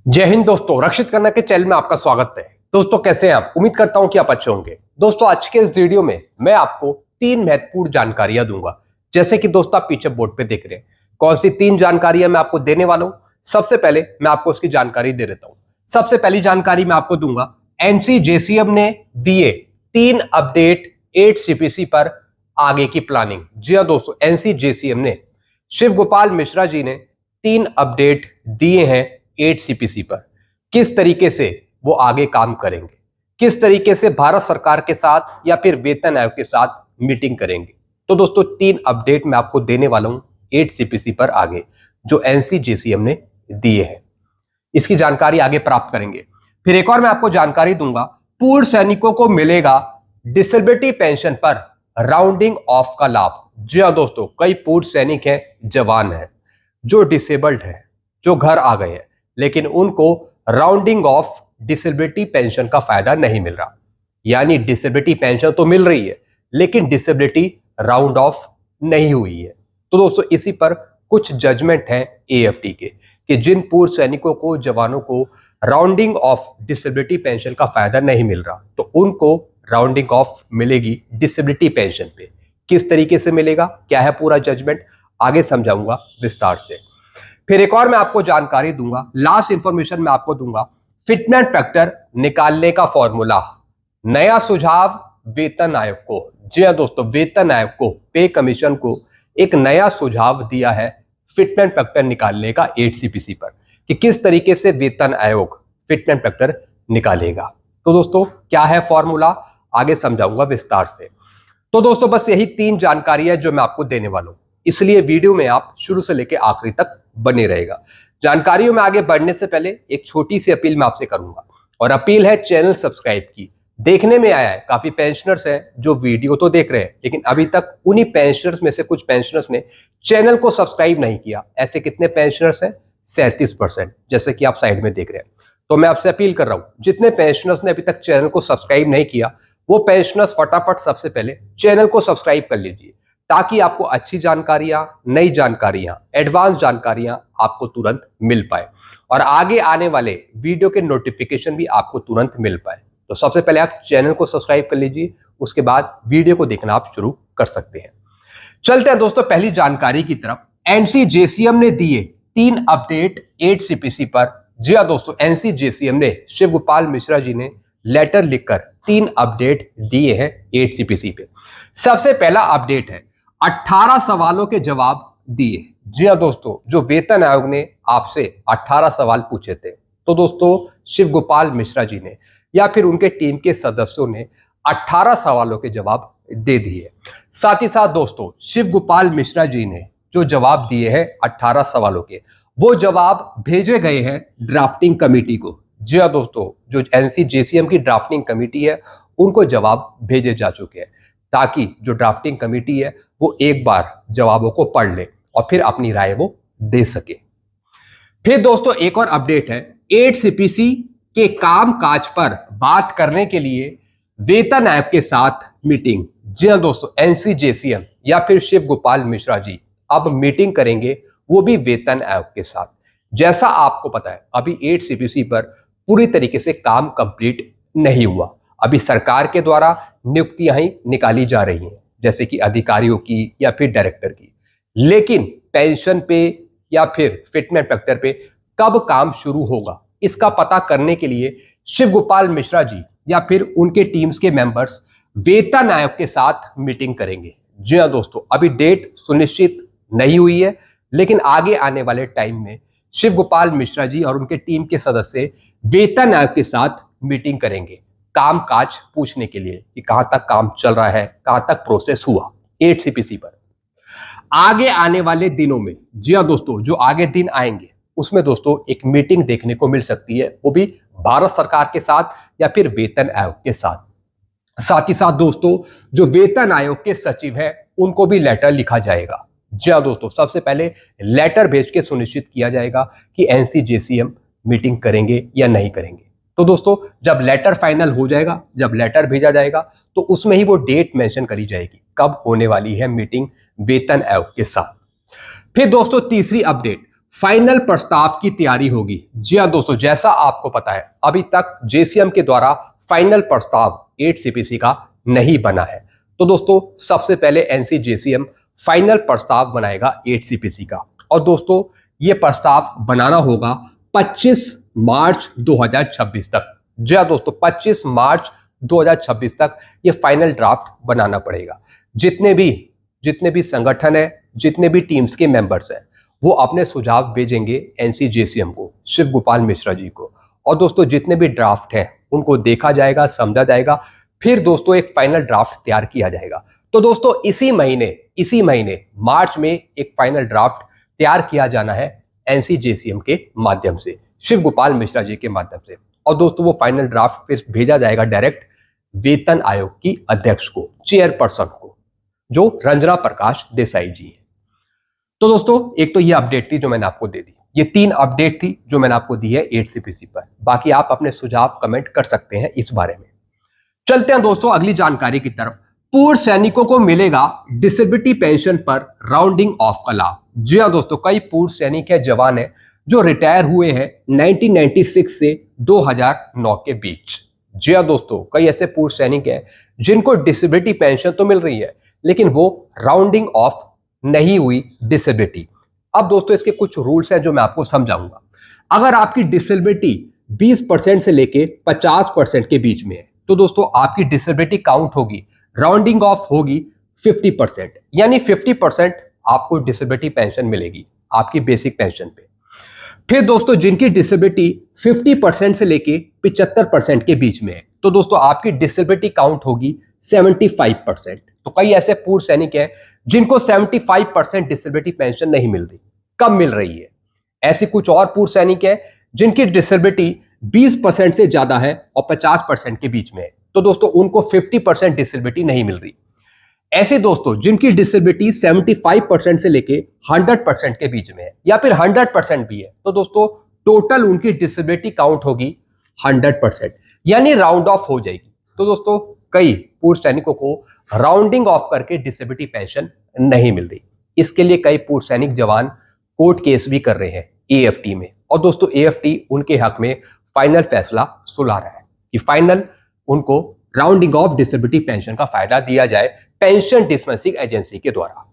जय हिंद दोस्तों, रक्षित करना के चैनल में आपका स्वागत है। दोस्तों कैसे हैं आप? उम्मीद करता हूं कि आप अच्छे होंगे। दोस्तों आज के इस वीडियो में मैं आपको 3 महत्वपूर्ण जानकारियां दूंगा। जैसे कि दोस्तों आप पीछे बोर्ड पे देख रहे हैं, कौन सी 3 जानकारियां मैं आपको देने वाला हूं। सबसे पहले मैं आपको उसकी जानकारी दे देता हूं। सबसे पहली जानकारी मैं आपको दूंगा, एनसीजेसीएम ने दिए 3 अपडेट 8 सीपीसी पर आगे की प्लानिंग। जी हाँ दोस्तों, एनसीजेसीएम ने शिव गोपाल मिश्रा जी ने 3 अपडेट दिए हैं 8 सीपीसी पर। किस तरीके से वो आगे काम करेंगे, किस तरीके से भारत सरकार के साथ या फिर वेतन आयोग के साथ मीटिंग करेंगे। तो दोस्तों 3 अपडेट मैं आपको देने वाला हूं 8 सीपीसी पर आगे, जो एनसीजेसीएम ने दिए हैं। इसकी जानकारी आगे प्राप्त करेंगे। फिर एक और मैं आपको जानकारी दूंगा, पूर्व सैनिकों को मिलेगा डिसेबिलिटी पेंशन पर राउंडिंग ऑफ का लाभ। जी हाँ दोस्तों, कई पूर्व सैनिक हैं, जवान हैं, जो डिसेबल्ड हैं, जो घर आ गए हैं, लेकिन उनको राउंडिंग ऑफ डिसेबिलिटी पेंशन का फायदा नहीं मिल रहा। यानी डिसेबिलिटी पेंशन तो मिल रही है, लेकिन डिसेबिलिटी राउंड ऑफ नहीं हुई है। तो दोस्तों इसी पर कुछ जजमेंट हैं एएफटी के, कि जिन पूर्व सैनिकों को, जवानों को राउंडिंग ऑफ डिसेबिलिटी पेंशन का फायदा नहीं मिल रहा, तो उनको राउंडिंग ऑफ मिलेगी डिसेबिलिटी पेंशन पे। किस तरीके से मिलेगा, क्या है पूरा जजमेंट, आगे समझाऊंगा विस्तार से। फिर एक और मैं आपको जानकारी दूंगा, लास्ट इंफॉर्मेशन मैं आपको दूंगा, फिटमेंट फैक्टर निकालने का फॉर्मूला, नया सुझाव वेतन आयोग को। जी हाँ दोस्तों, वेतन आयोग को, पे कमीशन को एक नया सुझाव दिया है फिटमेंट फैक्टर निकालने का 8 सीपीसी पर, कि किस तरीके से वेतन आयोग फिटमेंट फैक्टर निकालेगा। तो दोस्तों क्या है फॉर्मूला, आगे समझाऊंगा विस्तार से। तो दोस्तों बस यही 3 जानकारियां जो मैं आपको देने वाला हूं, इसलिए वीडियो में आप शुरू से लेकर आखिरी तक बने रहेगा। जानकारियों में आगे बढ़ने से पहले एक छोटी सी अपील मैं आपसे करूंगा, और अपील है चैनल सब्सक्राइब की। देखने में आया है काफी पेंशनर्स हैं जो वीडियो तो देख रहे हैं, लेकिन अभी तक उन्हीं पेंशनर्स में से कुछ पेंशनर्स ने चैनल को सब्सक्राइब नहीं किया। ऐसे कितने पेंशनर्स हैं? 37%, जैसे कि आप साइड में देख रहे हैं। तो मैं आपसे अपील कर रहा हूं, जितने पेंशनर्स ने अभी तक चैनल को सब्सक्राइब नहीं किया, वो पेंशनर्स फटाफट सबसे पहले चैनल को सब्सक्राइब कर लीजिए, ताकि आपको अच्छी जानकारियां, नई जानकारियां, एडवांस जानकारियां आपको तुरंत मिल पाए, और आगे आने वाले वीडियो के नोटिफिकेशन भी आपको तुरंत मिल पाए। तो सबसे पहले आप चैनल को सब्सक्राइब कर लीजिए, उसके बाद वीडियो को देखना आप शुरू कर सकते हैं। चलते हैं दोस्तों पहली जानकारी की तरफ। एनसीजेसीएम ने दिए 3 अपडेट 8 सीपीसी पर। जी हाँ दोस्तों, एनसीजेसीएम ने, शिव गोपाल मिश्रा जी ने लेटर लिखकर 3 अपडेट दिए हैं 8 सीपीसी पे। सबसे पहला अपडेट है, 18 सवालों के जवाब दिए। जी हाँ दोस्तों, जो वेतन आयोग ने आपसे 18 सवाल पूछे थे, तो दोस्तों शिव गोपाल मिश्रा जी ने या फिर उनके टीम के सदस्यों ने 18 सवालों के जवाब दे दिए। साथ ही साथ दोस्तों शिव गोपाल मिश्रा जी ने जो जवाब दिए हैं 18 सवालों के, वो जवाब भेजे गए हैं ड्राफ्टिंग कमेटी को। जी हाँ दोस्तों, जो एनसीजेसीएम की ड्राफ्टिंग कमेटी है, उनको जवाब भेजे जा चुके हैं, ताकि जो ड्राफ्टिंग कमेटी है वो एक बार जवाबों को पढ़ ले और फिर अपनी राय वो दे सके। फिर दोस्तों एक और अपडेट है, 8 सीपीसी के काम काज पर बात करने के लिए वेतन आयोग के साथ मीटिंग। जी हाँ दोस्तों, एनसीजेसीएम या फिर शिव गोपाल मिश्रा जी अब मीटिंग करेंगे, वो भी वेतन आयोग के साथ। जैसा आपको पता है, अभी 8 सीपीसी पर पूरी तरीके से काम कंप्लीट नहीं हुआ। अभी सरकार के द्वारा नियुक्तियां ही निकाली जा रही हैं, जैसे कि अधिकारियों की या फिर डायरेक्टर की, लेकिन पेंशन पे या फिर फिटमेंट फैक्टर पे कब काम शुरू होगा, इसका पता करने के लिए शिव गोपाल मिश्रा जी या फिर उनके टीम्स के मेंबर्स वेतन आयोग के साथ मीटिंग करेंगे। जी हाँ दोस्तों, अभी डेट सुनिश्चित नहीं हुई है, लेकिन आगे आने वाले टाइम में शिव गोपाल मिश्रा जी और उनके टीम के सदस्य वेतन आयोग के साथ मीटिंग करेंगे, काम काज पूछने के लिए कि कहां तक काम चल रहा है, कहां तक प्रोसेस हुआ 8 सीपीसी पर। आगे आने वाले दिनों में, जी हाँ दोस्तों, जो आगे दिन आएंगे उसमें दोस्तों एक मीटिंग देखने को मिल सकती है, वो भी भारत सरकार के साथ या फिर वेतन आयोग के साथ। साथ ही साथ दोस्तों जो वेतन आयोग के सचिव हैं, उनको भी लेटर लिखा जाएगा। जी हाँ दोस्तों, सबसे पहले लेटर भेज के सुनिश्चित किया जाएगा कि एनसीजेसीएम मीटिंग करेंगे या नहीं करेंगे। तो दोस्तों जब लेटर फाइनल हो जाएगा, जब लेटर भेजा जाएगा, तो उसमें ही वो डेट मेंशन करी जाएगी कब होने वाली है मीटिंग वेतन आयोग के साथ। फिर दोस्तों तीसरी अपडेट, फाइनल प्रस्ताव की तैयारी होगी। जी हाँ दोस्तों, जैसा आपको पता है अभी तक जेसीएम के द्वारा फाइनल प्रस्ताव 8 CPC का नहीं बना है। तो दोस्तों सबसे पहले एनसीजेसीएम फाइनल प्रस्ताव बनाएगा 8 CPC का, और दोस्तों ये प्रस्ताव बनाना होगा 25 मार्च 2026 तक। जी हाँ दोस्तों, 25 मार्च 2026 तक ये फाइनल ड्राफ्ट बनाना पड़ेगा। जितने भी संगठन है, जितने भी टीम्स के मेंबर्स हैं, वो अपने सुझाव भेजेंगे एनसीजेसीएम को, शिव गोपाल मिश्रा जी को, और दोस्तों जितने भी ड्राफ्ट हैं उनको देखा जाएगा, समझा जाएगा, फिर दोस्तों एक फाइनल ड्राफ्ट तैयार किया जाएगा। तो दोस्तों इसी महीने मार्च में एक फाइनल ड्राफ्ट तैयार किया जाना है एनसीजेसीएम के माध्यम से, शिव गोपाल मिश्रा जी के माध्यम से, और दोस्तों वो फाइनल ड्राफ्ट फिर भेजा जाएगा डायरेक्ट वेतन आयोग की अध्यक्ष को, चेयरपर्सन को, जो रंजना प्रकाश देसाई जी है। तो दोस्तों एक तो ये अपडेट थी जो मैंने आपको दे दी, ये 3 अपडेट थी जो मैंने आपको दी है 8 CPC पर। बाकी आप अपने सुझाव कमेंट कर सकते हैं इस बारे में। चलते हैं दोस्तों अगली जानकारी की तरफ। पूर्व सैनिकों को मिलेगा डिसेबिलिटी पेंशन पर राउंडिंग ऑफ का लाभ। जी हाँ दोस्तों, कई पूर्व सैनिक है, जवान है जो रिटायर हुए हैं 1996 से 2009 के बीच। जी हाँ दोस्तों, कई ऐसे पूर्व सैनिक हैं जिनको डिसेबिलिटी पेंशन तो मिल रही है, लेकिन वो राउंडिंग ऑफ नहीं हुई डिसेबिलिटी। अब दोस्तों इसके कुछ रूल्स हैं जो मैं आपको समझाऊंगा। अगर आपकी डिसेबिलिटी 20% से लेके 50% के बीच में है, तो दोस्तों आपकी डिसेबिलिटी काउंट होगी, राउंडिंग ऑफ होगी 50%, यानी 50% आपको डिसेबिलिटी पेंशन मिलेगी आपकी बेसिक पेंशन पे। फिर दोस्तों जिनकी डिसेबिलिटी 50% से लेके 75% के बीच में है, तो दोस्तों आपकी डिसेबिलिटी काउंट होगी 75%। तो कई ऐसे पूर्व सैनिक हैं जिनको 75% डिसेबिलिटी पेंशन नहीं मिल रही। कब मिल रही है? ऐसे कुछ और पूर्व सैनिक हैं जिनकी डिसेबिलिटी 20% से ज्यादा है और 50% के बीच में है, तो दोस्तों उनको 50% डिसेबिलिटी नहीं मिल रही। ऐसे दोस्तों जिनकी डिसेबिलिटी 75% से लेके 100% के बीच में है, या फिर 100% भी है, तो दोस्तों टोटल उनकी डिसेबिलिटी काउंट होगी 100%, यानी राउंड ऑफ हो जाएगी। तो दोस्तों कई पूर्व सैनिकों को राउंडिंग ऑफ करके डिसेबिलिटी पेंशन नहीं मिल रही। इसके लिए कई पूर्व सैनिक जवान कोर्ट केस भी कर रहे हैं एएफटी में, और दोस्तों एएफटी उनके हक में फाइनल फैसला सुना रहा है कि फाइनल उनको राउंडिंग ऑफ डिसेबिलिटी पेंशन का फायदा दिया जाए पेंशन डिस्पेंसिंग एजेंसी के द्वारा।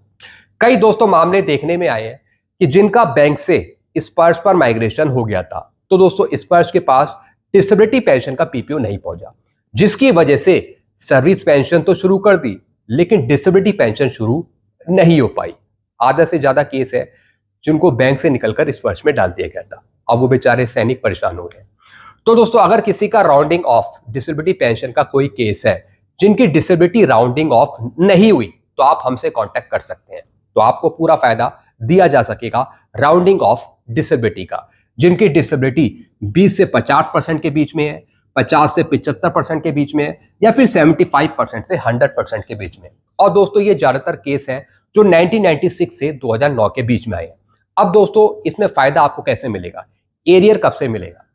कई दोस्तों मामले देखने में आए हैं कि जिनका बैंक से स्पर्श पर माइग्रेशन हो गया था, तो दोस्तों स्पर्श के पास डिसेबिलिटी पेंशन का पीपीओ नहीं पहुंचा, जिसकी वजह से सर्विस पेंशन तो शुरू कर दी लेकिन डिसेबिलिटी पेंशन शुरू नहीं हो पाई। आधा से ज्यादा केस है जिनको बैंक से निकलकर स्पर्श में डाल दिया गया था, अब वो बेचारे सैनिक परेशान हो गए। तो दोस्तों अगर किसी का राउंडिंग ऑफ डिसेबिलिटी पेंशन का कोई केस है, जिनकी डिसेबिलिटी राउंडिंग ऑफ नहीं हुई, तो आप हमसे कांटेक्ट कर सकते हैं, तो आपको पूरा फायदा दिया जा सकेगा राउंडिंग ऑफ डिसेबिलिटी का। जिनकी डिसेबिलिटी 20 से 50% के बीच में है, 50 से 75% के बीच में है, या फिर 75% से 100% के बीच में। और दोस्तों ये ज्यादातर केस हैं जो 1996 से 2009 के बीच में आए हैं। अब दोस्तों इसमें फायदा आपको कैसे मिलेगा, एरियर कब से मिलेगा?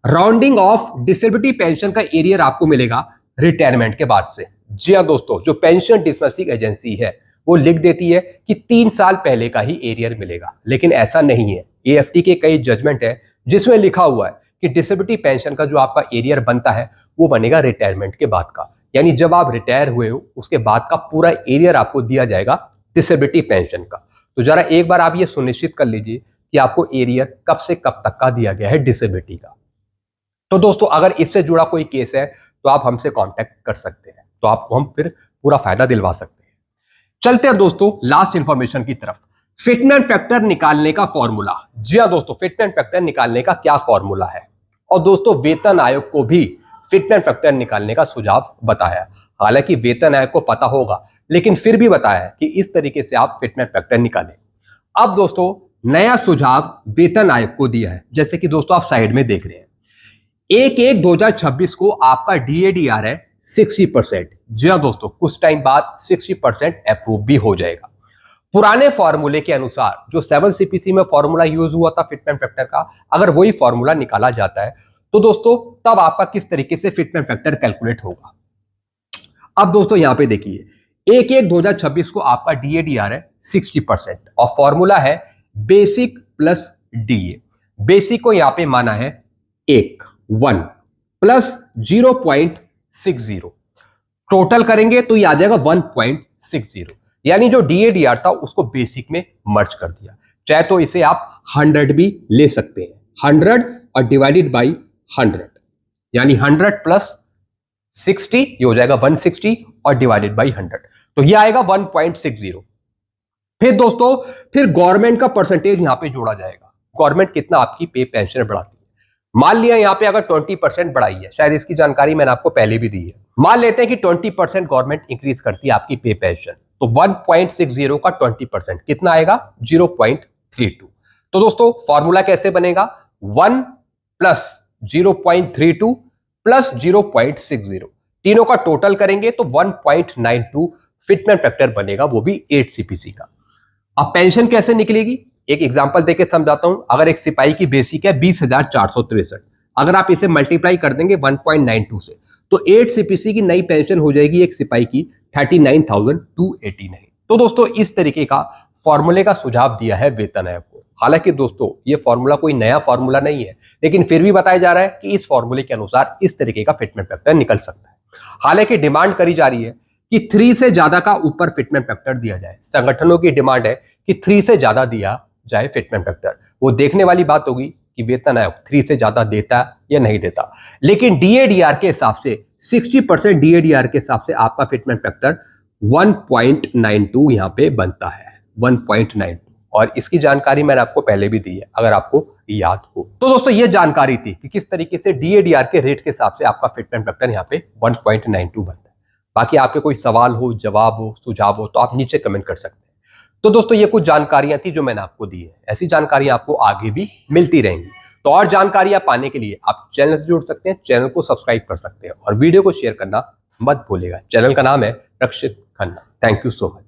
राउंडिंग ऑफ डिसेबिलिटी पेंशन का एरियर आपको मिलेगा रिटायरमेंट के बाद से। जी हाँ दोस्तों, जो पेंशन डिस्पेंसिंग एजेंसी है वो लिख देती है कि 3 साल पहले का ही एरियर मिलेगा, लेकिन ऐसा नहीं है। एएफटी के कई जजमेंट है जिसमें लिखा हुआ है कि डिसेबिलिटी पेंशन का जो आपका एरियर बनता है वो बनेगा रिटायरमेंट के बाद का, यानी जब आप रिटायर हुए हो उसके बाद का पूरा एरियर आपको दिया जाएगा डिसेबिलिटी पेंशन का। तो जरा एक बार आप ये सुनिश्चित कर लीजिए कि आपको एरियर कब से कब तक का दिया गया है डिसेबिलिटी का। तो दोस्तों अगर इससे जुड़ा कोई केस है तो आप हमसे कांटेक्ट कर सकते हैं, तो आपको हम फिर पूरा फायदा दिलवा सकते हैं। चलते हैं दोस्तों लास्ट इंफॉर्मेशन की तरफ, फिटमेंट फैक्टर निकालने का फॉर्मूला। जी हाँ दोस्तों, फिटमेंट फैक्टर निकालने का क्या फॉर्मूला है, और दोस्तों वेतन आयोग को भी फिटमेंट फैक्टर निकालने का सुझाव बताया। हालांकि वेतन आयोग को पता होगा, लेकिन फिर भी बताया है कि इस तरीके से आप फिटमेंट फैक्टर निकालें। अब दोस्तों नया सुझाव वेतन आयोग को दिया है, जैसे कि दोस्तों आप साइड में देख रहे हैं। 1/1/2026 को आपका डीएडीआर है 60%। जी हाँ दोस्तों, कुछ टाइम बाद 60% अप्रूव भी हो जाएगा। पुराने फॉर्मूले के अनुसार जो 7 CPC में फॉर्मूला यूज हुआ था फिटमेंट फैक्टर का, अगर वही फॉर्मूला निकाला जाता है तो दोस्तों तब आपका किस तरीके से फिटमेंट फैक्टर कैलकुलेट होगा। अब दोस्तों यहां पे देखिए, 1/1/2026 को आपका डीएडीआर है 60% और फॉर्मूला है बेसिक प्लस DA। बेसिक को यहां पे माना है 1 प्लस 0.60, टोटल करेंगे तो ये आ जाएगा 1.60। यानी जो DADR था उसको बेसिक में मर्ज कर दिया। चाहे तो इसे आप 100 भी ले सकते हैं, 100 और डिवाइडेड बाई 100, यानी 100 प्लस 60 ये हो जाएगा 160 और डिवाइडेड बाई 100, तो ये आएगा 1.60। फिर दोस्तों फिर गवर्नमेंट का परसेंटेज यहां पे जोड़ा जाएगा। गवर्नमेंट कितना आपकी पे पेंशन बढ़ाती है। मान लिया यहां पे अगर 20% बढ़ाई है, शायद इसकी जानकारी मैंने आपको पहले भी दी है। मान लेते हैं कि 20% गवर्नमेंट इंक्रीज करती है आपकी पे पेंशन, तो 1.60 का 20% कितना आएगा 0.32। तो दोस्तों फॉर्मूला कैसे बनेगा, 1 प्लस 0.32 प्लस 0.60, तीनों का टोटल करेंगे तो 1.92 फिटमेंट फैक्टर बनेगा, वो भी 8 CPC का। अब पेंशन कैसे निकलेगी, एक एग्जांपल देके समझाता हूं। अगर एक सिपाही की बेसिक है 20,463, अगर आप इसे मल्टीप्लाई कर देंगे 1.92 से, तो 8 CPC की नई पेंशन हो जाएगी एक सिपाही की 39,289। तो दोस्तों इस तरीके का फॉर्मूले का सुझाव दिया है वेतन आयोग को। हालांकि दोस्तों ये फॉर्मूला कोई नया फॉर्मूला नहीं है, लेकिन फिर भी बताया जा रहा है कि इस फॉर्मूले के अनुसार इस तरीके का फिटमेंट फैक्टर निकल सकता है। हालांकि डिमांड करी जा रही है कि 3 से ज्यादा का ऊपर फिटमेंट फैक्टर दिया जाए। संगठनों की डिमांड है कि 3 से ज्यादा दिया जाए फिटमेंट फैक्टर। वो देखने वाली बात होगी कि वेतन आयोग 3 से ज्यादा देता या नहीं देता। लेकिन DADR के हिसाब से 60% DADR के हिसाब से आपका फिटमेंट फैक्टर 1.92 यहां पे बनता है, 1.92। और इसकी जानकारी मैंने आपको पहले भी दी है, अगर आपको याद हो। तो दोस्तों ये जानकारी थी कि किस तरीके से DADR के रेट के हिसाब से आपका फिटमेंट फैक्टर यहाँ पे 1.92 बनता है। बाकी आपके कोई सवाल हो, जवाब हो, सुझाव हो तो आप नीचे कमेंट कर सकते हैं। तो दोस्तों ये कुछ जानकारियां थी जो मैंने आपको दी है। ऐसी जानकारियां आपको आगे भी मिलती रहेंगी। तो और जानकारियां पाने के लिए आप चैनल से जुड़ सकते हैं, चैनल को सब्सक्राइब कर सकते हैं और वीडियो को शेयर करना मत भूलिएगा। चैनल का नाम है Rakshit Khanna. Thank you so much.